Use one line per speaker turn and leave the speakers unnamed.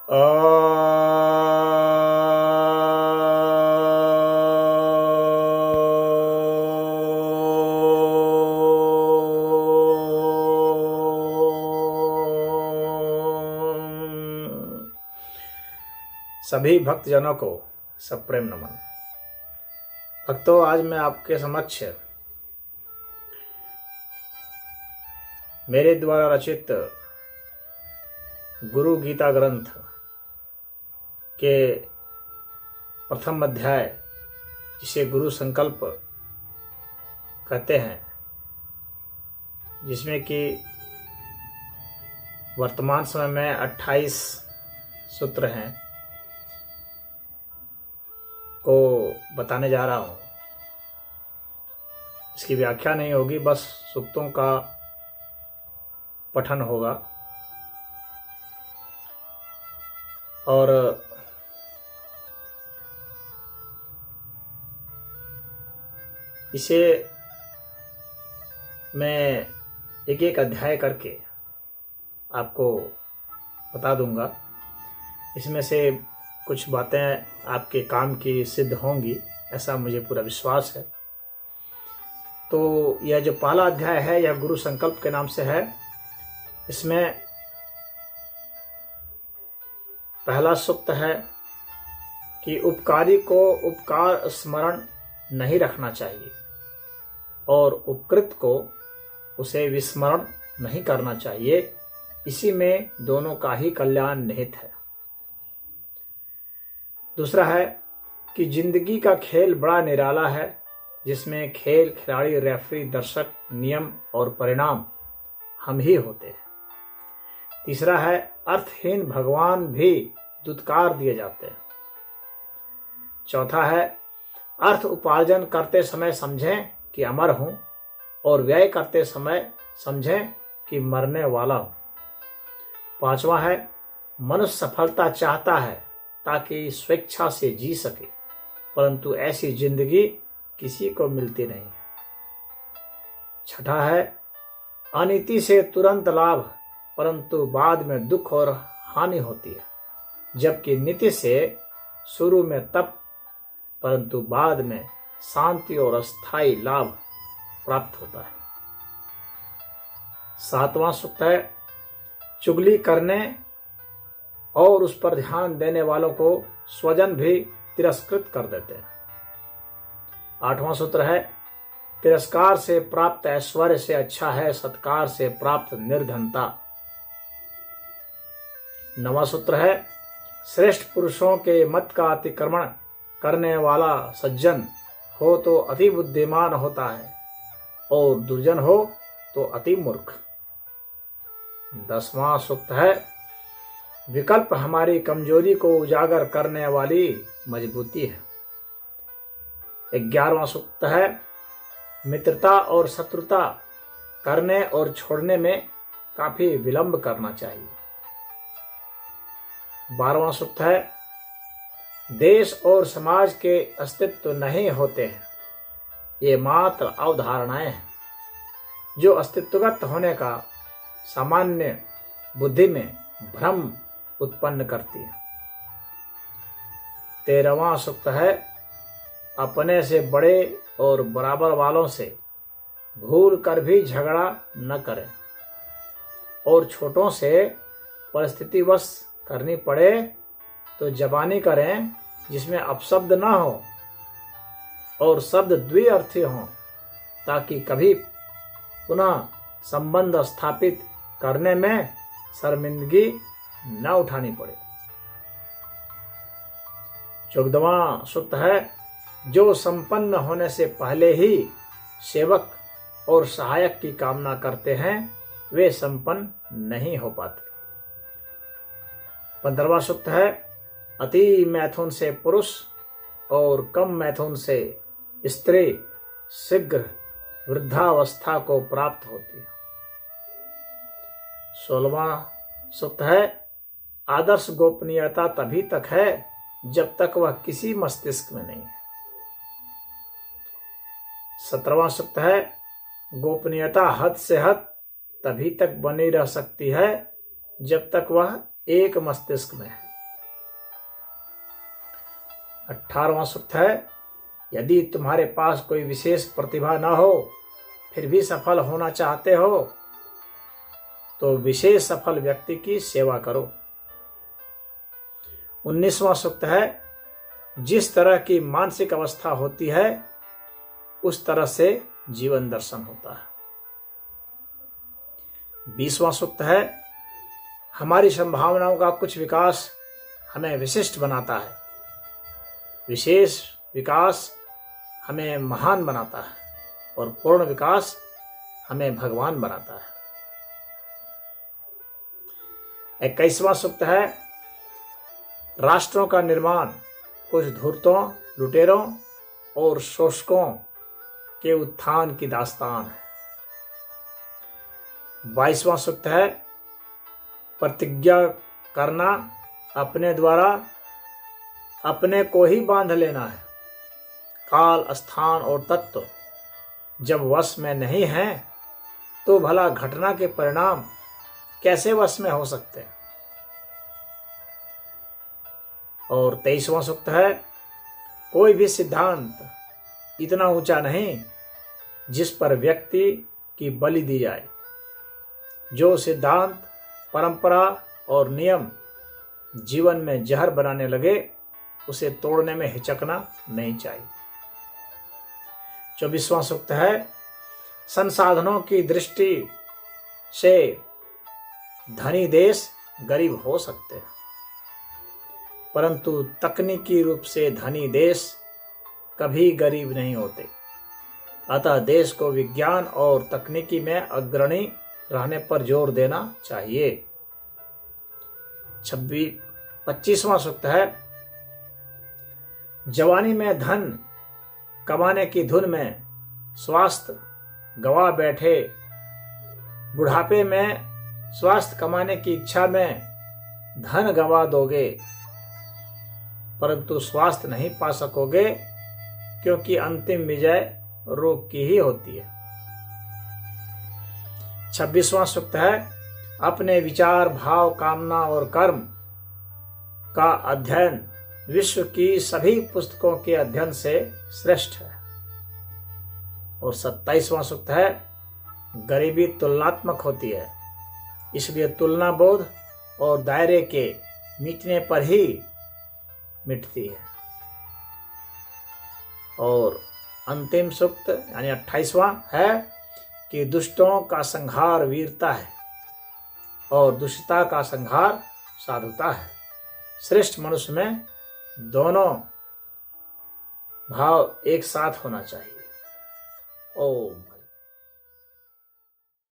सभी भक्तजनों को सप्रेम नमन। भक्तों, आज मैं आपके समक्ष मेरे द्वारा रचित गुरु गीता ग्रंथ के प्रथम अध्याय, जिसे गुरु संकल्प कहते हैं, जिसमें कि वर्तमान समय में 28 सूत्र हैं, को बताने जा रहा हूँ। इसकी व्याख्या नहीं होगी, बस सूक्तों का पठन होगा। और इसे मैं एक एक अध्याय करके आपको बता दूंगा। इसमें से कुछ बातें आपके काम की सिद्ध होंगी, ऐसा मुझे पूरा विश्वास है। तो यह जो पहला अध्याय है, यह गुरु संकल्प के नाम से है। इसमें पहला सूक्त है कि उपकारी को उपकार स्मरण नहीं रखना चाहिए और उपकृत को उसे विस्मरण नहीं करना चाहिए। इसी में दोनों का ही कल्याण निहित है। दूसरा है कि जिंदगी का खेल बड़ा निराला है, जिसमें खेल, खिलाड़ी, रेफरी, दर्शक, नियम और परिणाम हम ही होते हैं। तीसरा है अर्थहीन भगवान भी दुत्कार दिए जाते हैं। चौथा है अर्थ उपार्जन करते समय समझें कि अमर हूं और व्यय करते समय समझें कि मरने वाला हूं। पांचवा है मनुष्य सफलता चाहता है ताकि स्वेच्छा से जी सके, परंतु ऐसी जिंदगी किसी को मिलती नहीं है। छठा है अनीति से तुरंत लाभ, परंतु बाद में दुख और हानि होती है, जबकि नीति से शुरू में तप, परंतु बाद में शांति और अस्थायी लाभ प्राप्त होता है। सातवां सूक्त है चुगली करने और उस पर ध्यान देने वालों को स्वजन भी तिरस्कृत कर देते हैं। आठवां सूत्र है तिरस्कार से प्राप्त ऐश्वर्य से अच्छा है सत्कार से प्राप्त निर्धनता। नवां सूत्र है श्रेष्ठ पुरुषों के मत का अतिक्रमण करने वाला सज्जन हो तो अति बुद्धिमान होता है और दुर्जन हो तो अति मूर्ख। 10वां सूक्त है विकल्प हमारी कमजोरी को उजागर करने वाली मजबूती है। 11वां सूक्त है मित्रता और शत्रुता करने और छोड़ने में काफी विलंब करना चाहिए। 12वां सूक्त है देश और समाज के अस्तित्व नहीं होते हैं, ये मात्र अवधारणाएं हैं जो अस्तित्वगत होने का सामान्य बुद्धि में भ्रम उत्पन्न करती है। 13वां सूक्त है अपने से बड़े और बराबर वालों से भूल कर भी झगड़ा न करें और छोटों से परिस्थितिवश करनी पड़े तो जबानी करें जिसमें अपशब्द न हो और शब्द द्विअर्थी हों, ताकि कभी पुनः संबंध स्थापित करने में शर्मिंदगी न उठानी पड़े। 14वां सूक्त है जो संपन्न होने से पहले ही सेवक और सहायक की कामना करते हैं वे संपन्न नहीं हो पाते। 15वां सूक्त है अति मैथुन से पुरुष और कम मैथुन से स्त्री शीघ्र वृद्धावस्था को प्राप्त होती है। 16वां सूक्त है आदर्श गोपनीयता तभी तक है जब तक वह किसी मस्तिष्क में नहीं है। 17वां सूक्त है गोपनीयता हद से हद तभी तक बनी रह सकती है जब तक वह एक मस्तिष्क में है। 18वां सूक्त है, यदि तुम्हारे पास कोई विशेष प्रतिभा न हो फिर भी सफल होना चाहते हो तो विशेष सफल व्यक्ति की सेवा करो। 19वां सूक्त है, जिस तरह की मानसिक अवस्था होती है उस तरह से जीवन दर्शन होता है। 20वां सूक्त है, हमारी संभावनाओं का कुछ विकास हमें विशिष्ट बनाता है, विशेष विकास हमें महान बनाता है और पूर्ण विकास हमें भगवान बनाता है। 21वां सूक्त है, राष्ट्रों का निर्माण कुछ धूर्तों, लुटेरों और शोषकों के उत्थान की दास्तान है। 22वां सूक्त है, प्रतिज्ञा करना अपने द्वारा अपने को ही बांध लेना है। काल, स्थान और तत्व जब वश में नहीं हैं तो भला घटना के परिणाम कैसे वश में हो सकते हैं। और 23वां सूक्त है, कोई भी सिद्धांत इतना ऊंचा नहीं जिस पर व्यक्ति की बलि दी जाए। जो सिद्धांत, परंपरा और नियम जीवन में जहर बनाने लगे उसे तोड़ने में हिचकना नहीं चाहिए। 24वां सूक्त है, संसाधनों की दृष्टि से धनी देश गरीब हो सकते हैं परंतु तकनीकी रूप से धनी देश कभी गरीब नहीं होते। अतः देश को विज्ञान और तकनीकी में अग्रणी रहने पर जोर देना चाहिए। 25वां सूक्त है, जवानी में धन कमाने की धुन में स्वास्थ्य गवा बैठे, बुढ़ापे में स्वास्थ्य कमाने की इच्छा में धन गवा दोगे परंतु स्वास्थ्य नहीं पा सकोगे क्योंकि अंतिम विजय रोग की ही होती है। 26वां सूक्त है, अपने विचार, भाव, कामना और कर्म का अध्ययन विश्व की सभी पुस्तकों के अध्ययन से श्रेष्ठ है। और 27वां सूक्त है, गरीबी तुलनात्मक होती है इसलिए तुलना बोध और दायरे के मिटने पर ही मिटती है। और अंतिम सूक्त यानी 28वां है कि दुष्टों का संहार वीरता है और दुष्टता का संहार साधुता है। श्रेष्ठ मनुष्य में दोनों भाव एक साथ होना चाहिए। ओम